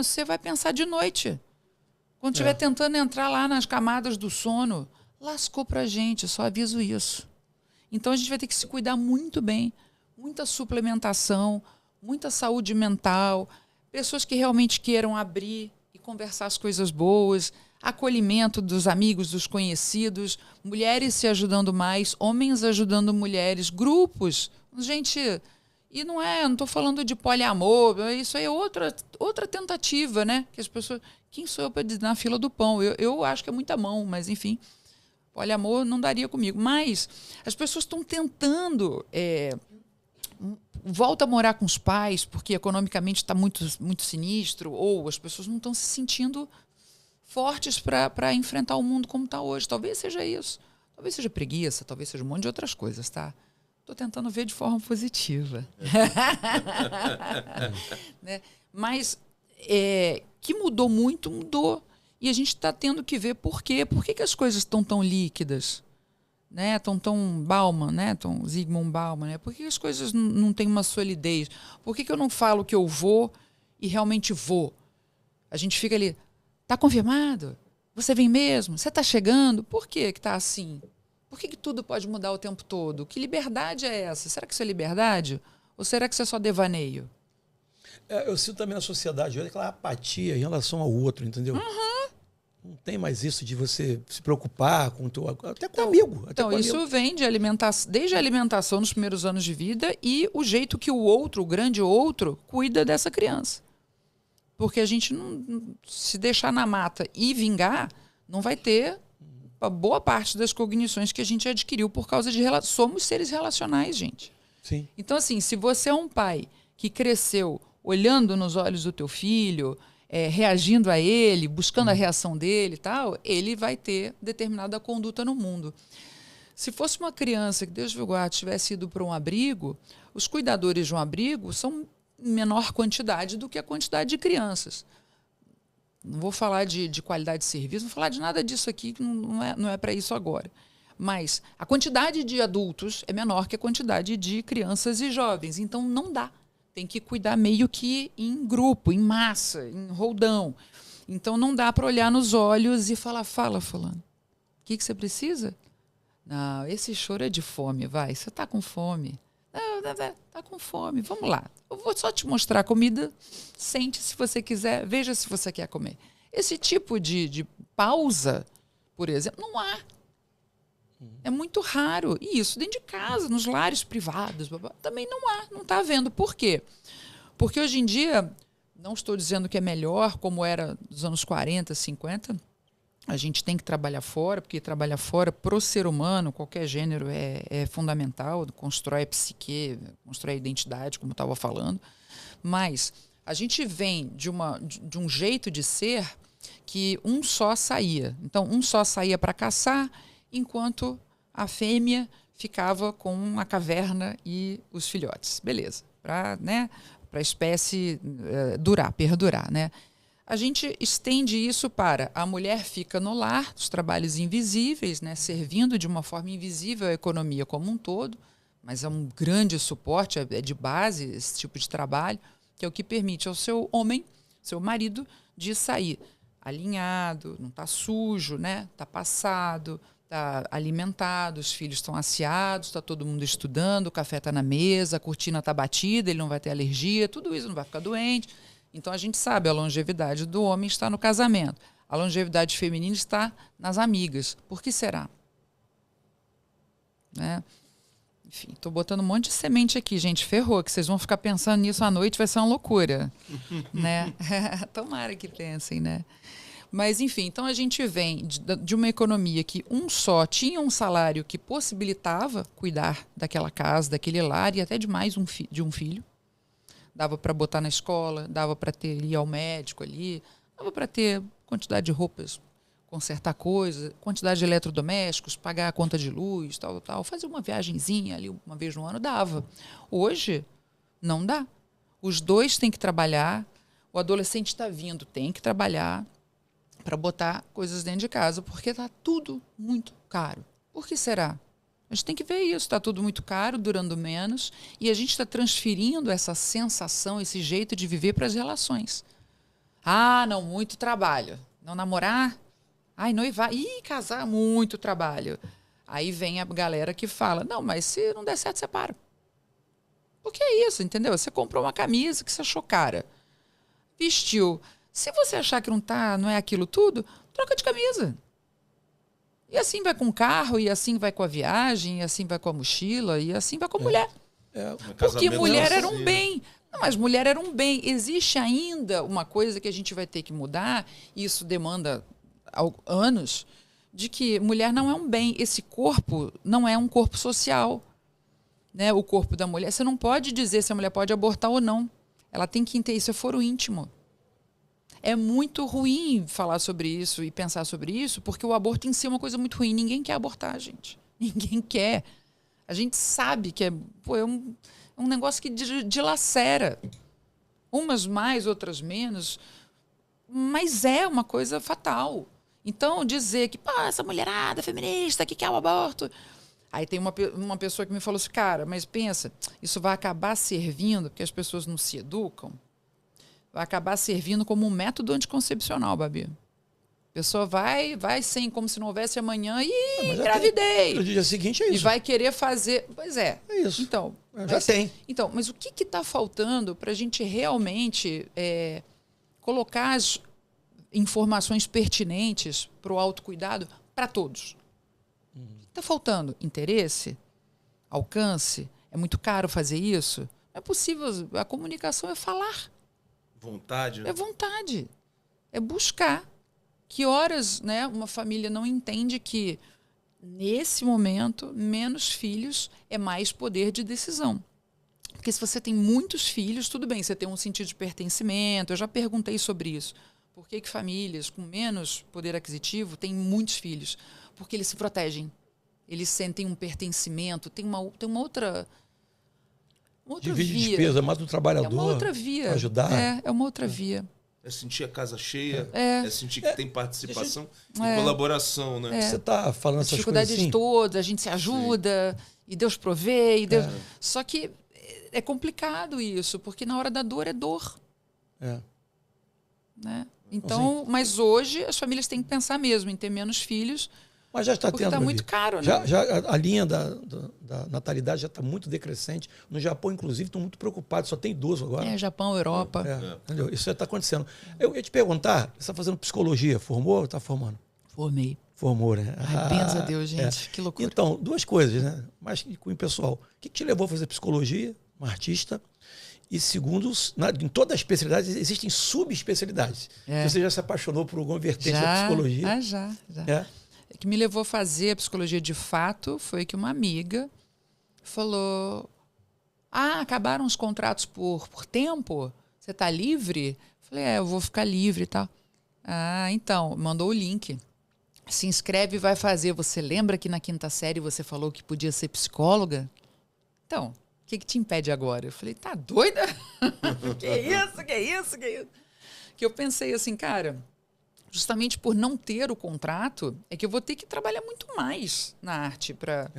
você vai pensar de noite. Quando estiver tentando entrar lá nas camadas do sono, lascou pra gente, só aviso isso. Então a gente vai ter que se cuidar muito bem, muita suplementação, muita saúde mental, pessoas que realmente queiram abrir e conversar as coisas boas, acolhimento dos amigos, dos conhecidos, mulheres se ajudando mais, homens ajudando mulheres, grupos, gente... E não estou falando de poliamor, isso aí é outra tentativa, né? Que as pessoas, quem sou eu para dizer na fila do pão? Eu acho que é muita mão, mas enfim, poliamor não daria comigo. Mas as pessoas estão tentando, volta a morar com os pais, porque economicamente está muito, muito sinistro, ou as pessoas não estão se sentindo fortes para enfrentar o mundo como está hoje. Talvez seja isso. Talvez seja preguiça, talvez seja um monte de outras coisas, tá? Estou tentando ver de forma positiva. Né? Mas que mudou muito, mudou. E a gente está tendo que ver por quê. Por que as coisas estão tão líquidas? Né? Estão tão Bauman, né? Tão Zygmunt Bauman. Né? Por que as coisas não têm uma solidez? Por que eu não falo que eu vou e realmente vou? A gente fica ali, está confirmado? Você vem mesmo? Você está chegando? Por que está assim? Por que tudo pode mudar o tempo todo? Que liberdade é essa? Será que isso é liberdade? Ou será que isso é só devaneio? Eu sinto também na sociedade hoje aquela apatia em relação ao outro, entendeu? Uhum. Não tem mais isso de você se preocupar com o teu... Até com amigo. Isso vem de alimentação, desde a alimentação nos primeiros anos de vida e o jeito que o outro, o grande outro, cuida dessa criança. Porque a gente não se deixar na mata e vingar, não vai ter... a boa parte das cognições que a gente adquiriu por causa de... Somos seres relacionais, gente. Sim. Então, assim, se você é um pai que cresceu olhando nos olhos do teu filho, reagindo a ele, buscando a reação dele e tal, ele vai ter determinada conduta no mundo. Se fosse uma criança que, Deus me guarde, tivesse ido para um abrigo, os cuidadores de um abrigo são em menor quantidade do que a quantidade de crianças. Não vou falar de qualidade de serviço, não vou falar de nada disso aqui, que não é para isso agora. Mas a quantidade de adultos é menor que a quantidade de crianças e jovens. Então, não dá. Tem que cuidar meio que em grupo, em massa, em roldão. Então, não dá para olhar nos olhos e falar, fala, fulano, o que você precisa? Não, esse choro é de fome, vai. Você está com fome. Está com fome, vamos lá. Eu vou só te mostrar a comida, sente se você quiser, veja se você quer comer. Esse tipo de pausa, por exemplo, não há. É muito raro. E isso dentro de casa, nos lares privados, também não há, não está havendo. Por quê? Porque hoje em dia, não estou dizendo que é melhor, como era nos anos 40, 50, a gente tem que trabalhar fora, porque trabalhar fora para o ser humano, qualquer gênero, é fundamental, constrói a psique, constrói a identidade, como eu estava falando. Mas a gente vem de um jeito de ser que um só saía. Então, um só saía para caçar, enquanto a fêmea ficava com a caverna e os filhotes. Beleza, para a espécie perdurar, né? A gente estende isso para a mulher fica no lar, dos trabalhos invisíveis, né, servindo de uma forma invisível a economia como um todo, mas é um grande suporte, é de base esse tipo de trabalho, que é o que permite ao seu homem seu marido de sair alinhado, não está sujo, né? Está passado, está alimentado, os filhos estão asseados, está todo mundo estudando, o café está na mesa, a cortina está batida, ele não vai ter alergia, tudo isso, não vai ficar doente. Então, a gente sabe, a longevidade do homem está no casamento. A longevidade feminina está nas amigas. Por que será? Né? Enfim, estou botando um monte de semente aqui, gente. Ferrou, que vocês vão ficar pensando nisso à noite, vai ser uma loucura. Né? Tomara que pensem, né? Mas, enfim, então a gente vem de uma economia que um só tinha um salário que possibilitava cuidar daquela casa, daquele lar e até de mais de um filho. Dava para botar na escola, dava para ir ao médico ali, dava para ter quantidade de roupas, consertar coisas, quantidade de eletrodomésticos, pagar a conta de luz, tal, tal. Fazer uma viagenzinha ali uma vez no ano dava. Hoje, não dá. Os dois têm que trabalhar, o adolescente está vindo, tem que trabalhar para botar coisas dentro de casa, porque está tudo muito caro. Por que será? A gente tem que ver isso. Está tudo muito caro, durando menos, e a gente está transferindo essa sensação, esse jeito de viver para as relações. Ah, não, muito trabalho. Não namorar? Ai, noivar. Ih, casar, muito trabalho. Aí vem a galera que fala, não, mas se não der certo, separa. Porque é isso, entendeu? Você comprou uma camisa que você achou cara. Vestiu. Se você achar que não é aquilo tudo, troca de camisa. E assim vai com o carro, e assim vai com a viagem, e assim vai com a mochila, e assim vai com a mulher. Porque mulher era um bem. Não, mas mulher era um bem. Existe ainda uma coisa que a gente vai ter que mudar, e isso demanda anos, de que mulher não é um bem. Esse corpo não é um corpo social. Né? O corpo da mulher, você não pode dizer se a mulher pode abortar ou não. Ela tem que ter isso, é foro íntimo. É muito ruim falar sobre isso e pensar sobre isso, porque o aborto em si é uma coisa muito ruim. Ninguém quer abortar, gente. Ninguém quer. A gente sabe que é um negócio que dilacera. Umas mais, outras menos. Mas é uma coisa fatal. Então, dizer que essa mulherada feminista que quer o aborto... Aí tem uma pessoa que me falou assim, cara, mas pensa, isso vai acabar servindo, porque as pessoas não se educam, vai acabar servindo como um método anticoncepcional, Babi. A pessoa vai sem, como se não houvesse amanhã, e engravidei. No dia seguinte é isso. E vai querer fazer... Pois é. É isso. Então, já tem. Então, mas o que está faltando para a gente realmente colocar as informações pertinentes para o autocuidado para todos? Está faltando interesse, alcance? É muito caro fazer isso? Não é possível. A comunicação é falar. Vontade. É vontade. É buscar. Que horas, né, uma família não entende que, nesse momento, menos filhos é mais poder de decisão. Porque se você tem muitos filhos, tudo bem, você tem um sentido de pertencimento. Eu já perguntei sobre isso. Por que famílias com menos poder aquisitivo têm muitos filhos? Porque eles se protegem. Eles sentem um pertencimento, tem uma outra divide via. Despesa, mata o trabalhador. É uma outra via. Ajudar. É uma outra via. É sentir a casa cheia, é sentir que tem participação e colaboração, né? Você está falando essas dificuldade coisas assim? de todos, a gente se ajuda, e Deus provê, e Deus... Só que é complicado isso, porque na hora da dor é dor. Né? Então, mas hoje as famílias têm que pensar mesmo em ter menos filhos, mas já está porque tendo. Está muito caro, né? Já a linha da natalidade já está muito decrescente. No Japão, inclusive, estão muito preocupados. Só tem idoso agora. Japão, Europa. Entendeu? Isso já está acontecendo. Eu ia te perguntar, você está fazendo psicologia? Formou ou está formando? Formei. Formou, né? Ai, benza a Deus, gente. Que loucura. Então, duas coisas, né? Mas com o pessoal. O que te levou a fazer psicologia, uma artista? E segundo, em todas as especialidades existem subespecialidades. Você já se apaixonou por alguma vertente da psicologia? Já. O que me levou a fazer a psicologia de fato foi que uma amiga falou: acabaram os contratos por tempo? Você está livre? Falei, eu vou ficar livre e tal. Então, mandou o link. Se inscreve e vai fazer. Você lembra que na 5ª série você falou que podia ser psicóloga? Então, o que te impede agora? Eu falei, tá doida? Que isso? Que eu pensei assim, cara... Justamente por não ter o contrato, é que eu vou ter que trabalhar muito mais na arte para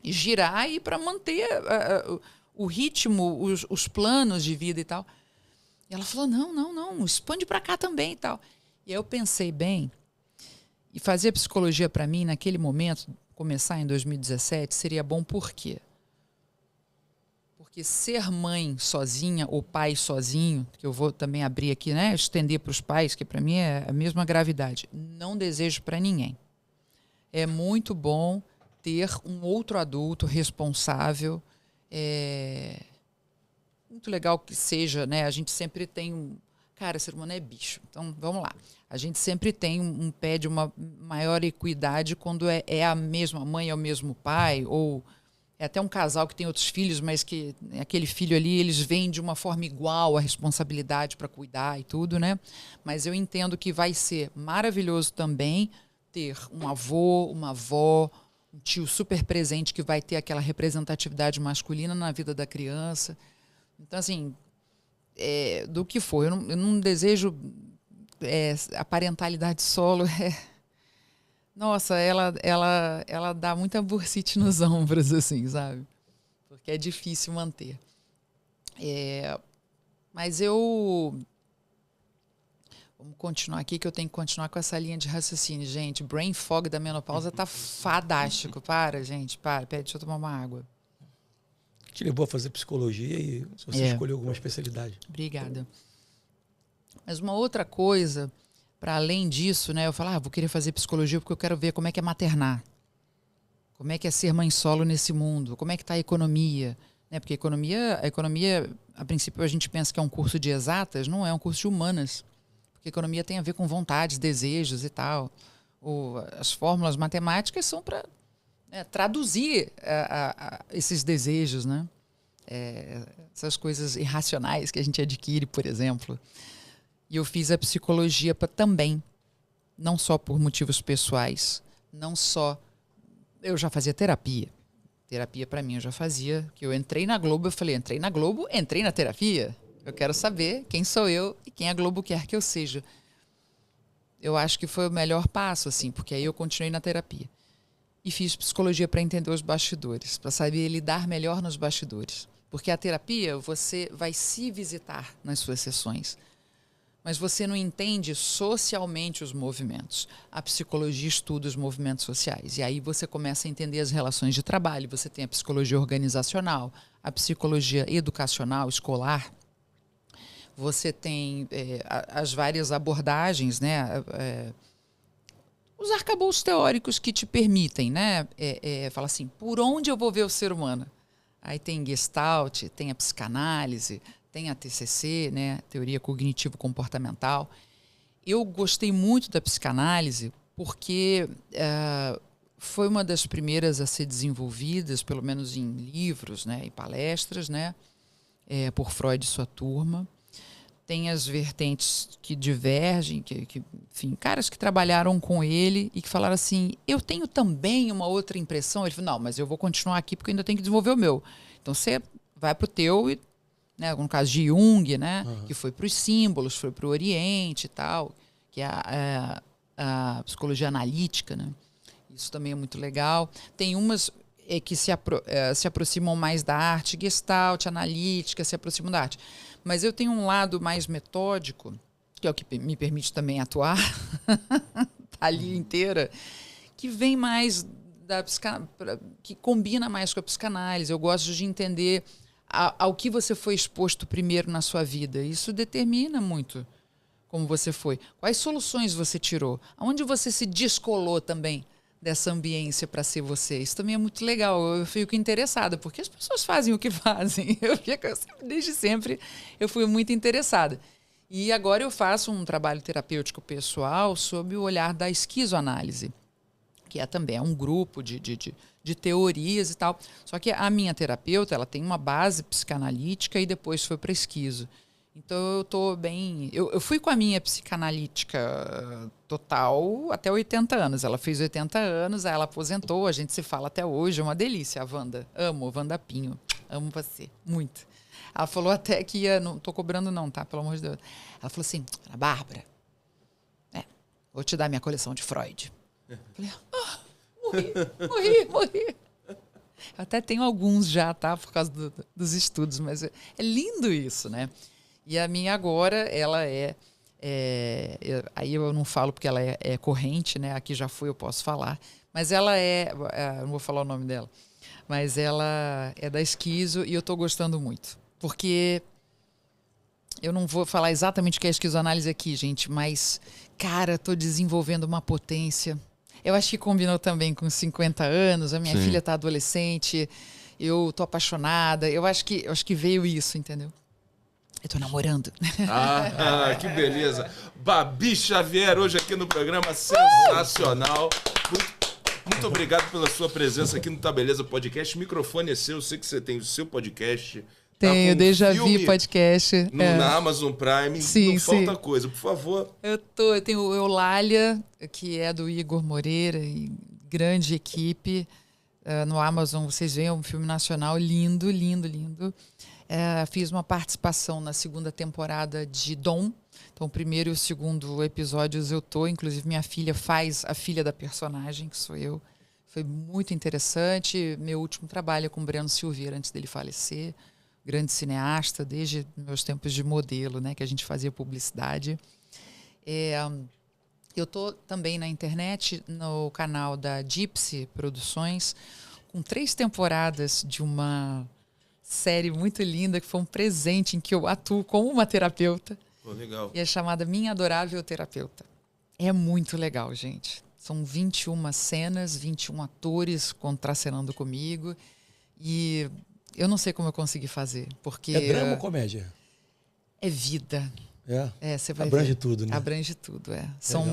girar e para manter o ritmo, os planos de vida e tal. E ela falou, não, expande para cá também e tal. E aí eu pensei bem, e fazer psicologia para mim, naquele momento, começar em 2017, seria bom por quê? Porque ser mãe sozinha ou pai sozinho, que eu vou também abrir aqui, né, estender para os pais, que para mim é a mesma gravidade, não desejo para ninguém. É muito bom ter um outro adulto responsável, muito legal que seja, né? A gente sempre tem cara, ser humano é bicho. Então, vamos lá. A gente sempre tem um pé de uma maior equidade quando é a mesma mãe, é o mesmo pai, ou é até um casal que tem outros filhos, mas que aquele filho ali, eles veem de uma forma igual a responsabilidade para cuidar e tudo, né? Mas eu entendo que vai ser maravilhoso também ter um avô, uma avó, um tio super presente que vai ter aquela representatividade masculina na vida da criança. Então, assim, do que for, eu não desejo a parentalidade solo. Nossa, ela dá muita bursite nos ombros, assim, sabe? Porque é difícil manter. Mas vamos continuar aqui, que eu tenho que continuar com essa linha de raciocínio. Gente, brain fog da menopausa tá fadástico. Para, gente, para. Pera, deixa eu tomar uma água. Te levou a fazer psicologia e se você escolheu alguma especialidade. Obrigada. Mas uma outra coisa, para além disso, né? Eu falo, vou querer fazer psicologia porque eu quero ver como é que é maternar. Como é que é ser mãe solo nesse mundo? Como é que está a economia? Né? Porque a economia, a princípio, a gente pensa que é um curso de exatas, não é um curso de humanas. Porque a economia tem a ver com vontades, desejos e tal. As fórmulas matemáticas são para traduzir esses desejos, né? Essas coisas irracionais que a gente adquire, por exemplo. E eu fiz a psicologia também, não só por motivos pessoais, não só... Eu já fazia terapia. Terapia, para mim, eu já fazia. Que eu entrei na Globo, eu falei, entrei na Globo, entrei na terapia. Eu quero saber quem sou eu e quem a Globo quer que eu seja. Eu acho que foi o melhor passo, assim, porque aí eu continuei na terapia. E fiz psicologia para entender os bastidores, para saber lidar melhor nos bastidores. Porque a terapia, você vai se visitar nas suas sessões, mas você não entende socialmente os movimentos. A psicologia estuda os movimentos sociais. E aí você começa a entender as relações de trabalho. Você tem a psicologia organizacional, a psicologia educacional, escolar. Você tem as várias abordagens, né? Os arcabouços teóricos que te permitem, né? Fala assim, por onde eu vou ver o ser humano? Aí tem Gestalt, tem a psicanálise, tem a TCC, né? Teoria cognitivo-comportamental. Eu gostei muito da psicanálise porque foi uma das primeiras a ser desenvolvidas, pelo menos em livros, né? E palestras, né? Por Freud e sua turma. Tem as vertentes que divergem, enfim, caras que trabalharam com ele e que falaram assim, eu tenho também uma outra impressão. Ele falou, não, mas eu vou continuar aqui porque eu ainda tenho que desenvolver o meu. Então você vai para o teu, né, no caso de Jung, né, que foi para os símbolos, foi para o Oriente e tal, que é a psicologia analítica, né? Isso também é muito legal. Tem umas que se aproximam mais da arte, Gestalt, analítica, se aproximam da arte. Mas eu tenho um lado mais metódico, que é o que me permite também atuar, tá ali inteira, que vem mais que combina mais com a psicanálise. Eu gosto de entender ao que você foi exposto primeiro na sua vida. Isso determina muito como você foi. Quais soluções você tirou? Aonde você se descolou também dessa ambiência para ser você? Isso também é muito legal. Eu fico interessada, porque as pessoas fazem o que fazem. Desde sempre eu fui muito interessada. E agora eu faço um trabalho terapêutico pessoal sob o olhar da esquizoanálise, que também um grupo de teorias e tal. Só que a minha terapeuta, ela tem uma base psicanalítica e depois foi para esquizo. Então eu tô bem... Eu fui com a minha psicanalítica total até 80 anos. Ela fez 80 anos, aí ela aposentou, a gente se fala até hoje, é uma delícia, a Wanda. Amo, Wanda Pinho. Amo você, muito. Ela falou até que ia... Não tô cobrando não, tá? Pelo amor de Deus. Ela falou assim, Ana Bárbara, vou te dar minha coleção de Freud. Eu falei, morri. Eu até tenho alguns já, tá? Por causa dos estudos, mas é lindo isso, né? E a minha agora, ela aí eu não falo porque ela é corrente, né? Aqui já foi, eu posso falar. Mas ela não vou falar o nome dela, mas ela é da Esquizo e eu estou gostando muito. Porque eu não vou falar exatamente o que é esquizoanálise aqui, gente, mas, cara, estou desenvolvendo uma potência. Eu acho que combinou também com 50 anos, a minha filha está adolescente, eu estou apaixonada, eu acho que veio isso, entendeu? Eu tô namorando. Que beleza. Babi Xavier, hoje aqui no programa, sensacional. Muito obrigado pela sua presença aqui no Tá Beleza Podcast. O microfone é seu, eu sei que você tem o seu podcast. Tenho, tá Deja Vu Podcast. Na Amazon Prime. Sim, não falta coisa, por favor. Eu tenho o Eulália, que é do Igor Moreira, e grande equipe. No Amazon, vocês veem, é um filme nacional lindo, lindo, lindo. Fiz uma participação na segunda temporada de Dom. Então, o primeiro e o segundo episódios eu tô. Inclusive, minha filha faz a filha da personagem, que sou eu. Foi muito interessante. Meu último trabalho é com o Breno Silveira, antes dele falecer. Grande cineasta, desde meus tempos de modelo, né, que a gente fazia publicidade. Eu tô também na internet, no canal da Gypsy Produções, com 3 temporadas de uma série muito linda, que foi um presente em que eu atuo como uma terapeuta. Legal. E é chamada Minha Adorável Terapeuta. É muito legal, gente. São 21 cenas, 21 atores contracenando comigo. E eu não sei como eu consegui fazer, porque... É drama ou comédia? É vida. Você vai abrange ver. tudo, né? Abrange tudo,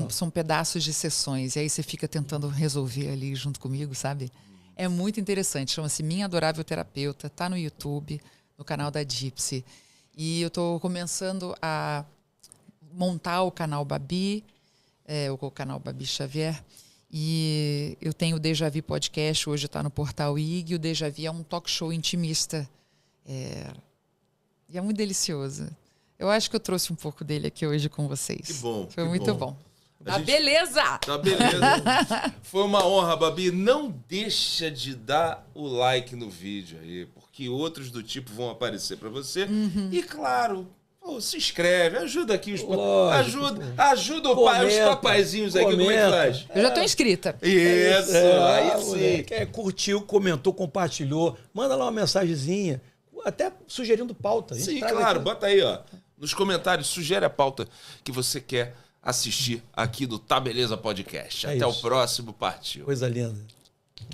São pedaços de sessões. E aí você fica tentando resolver ali junto comigo, sabe? É muito interessante. Chama-se Minha Adorável Terapeuta. Tá no YouTube, no canal da Gypsy. E eu estou começando a montar o canal Babi, o canal Babi Xavier. E eu tenho o Deja Vu Podcast, hoje está no Portal IG. O Deja Vu é um talk show intimista. E é muito delicioso. Eu acho que eu trouxe um pouco dele aqui hoje com vocês. Que bom. Foi muito bom. Beleza! Tá beleza. Foi uma honra, Babi. Não deixa de dar o like no vídeo aí, porque outros do tipo vão aparecer para você. E claro, se inscreve, ajuda aqui os ajuda os papaizinhos aqui, como é que faz? Eu já tô inscrita. Isso, aí sim. Curtiu, comentou, compartilhou, manda lá uma mensagenzinha, até sugerindo pauta. Sim, claro, bota aí, ó, nos comentários, sugere a pauta que você quer assistir aqui do Tá Beleza Podcast. Até o próximo, partiu. Coisa linda.